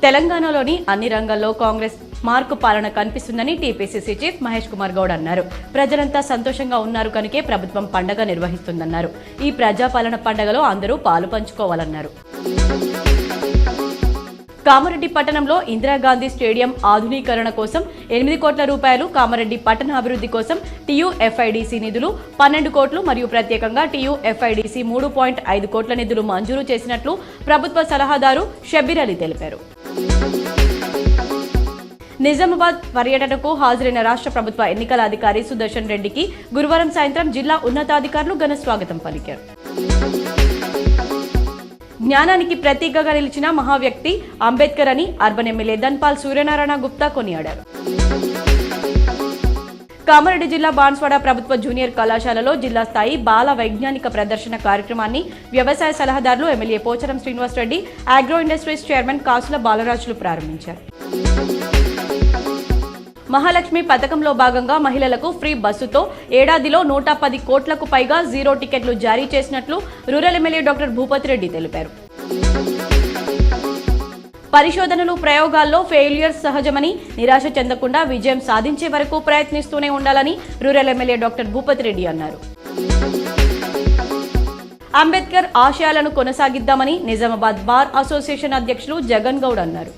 తెలంగాణలోని అన్ని రంగాల్లో కాంగ్రెస్ మార్కు పాలన కనిపిస్తుందని టీపీసీసీ చీఫ్ మహేష్ కుమార్ గౌడ్ అన్నారు. ప్రజలంతా సంతోషంగా ఉన్నారు కనుకే ప్రభుత్వం పండగ నిర్వహిస్తుందన్నారు. ఈ ప్రజాపాలన పండగలో అందరూ పాలు పంచుకోవాలన్నారు. కామారెడ్డి పట్టణంలో ఇందిరాగాంధీ స్టేడియం ఆధునీకరణ కోసం 8 కోట్ల రూపాయలు, కామారెడ్డి పట్టణ అభివృద్ధి కోసం టీయూఎఫ్ఐడిసి నిధులు 12 కోట్లు మరియు ప్రత్యేకంగా టీయూఎఫ్ఐడిసి 3.5 కోట్ల నిధులు మంజూరు చేసినట్లు ప్రభుత్వ సలహాదారు షబ్బీర్ అలీ తెలిపారు. నిజామాబాద్ పర్యటనకు హాజరైన రాష్ట్ర ప్రభుత్వ ఎన్నికల అధికారి సుదర్శన్ రెడ్డికి గురువారం సాయంత్రం జిల్లా ఉన్నతాధికారులు ఘన స్వాగతం పలికారు. జ్ఞానానికి ప్రతీకగా నిలిచిన మహావ్యక్తి అంబేద్కర్ అని అర్బన్ ఎమ్మెల్యే ధన్పాల్ సూర్యనారాయణ గుప్తా కొనియాడారు. కామారెడ్డి జిల్లా బాన్స్వాడ ప్రభుత్వ జూనియర్ కళాశాలలో జిల్లా స్థాయి బాల వైజ్ఞానిక ప్రదర్శన కార్యక్రమాన్ని వ్యవసాయ సలహాదారులు MLA Pocharam Srinivas Reddy, agro industries chairman కాసుల బాలరాజులు ప్రారంభించారు. మహాలక్ష్మి పథకంలో భాగంగా మహిళలకు ఫ్రీ బస్సుతో ఏడాదిలో 110 కోట్లకు పైగా జీరో టికెట్లు జారీ చేసినట్లు rural MLA doctor Bhupathi Reddy తెలిపారు. పరిశోధనలు, ప్రయోగాల్లో ఫెయిల్యూర్స్ సహజమని, నిరాశ చెందకుండా విజయం సాధించే వరకు ప్రయత్నిస్తూనే ఉండాలని rural MLA doctor Bhupathi Reddy అన్నారు. అంబేద్కర్ ఆశయాలను కొనసాగిద్దామని నిజామాబాద్ బార్ అసోసియేషన్ అధ్యక్షులు జగన్ గౌడ్ అన్నారు.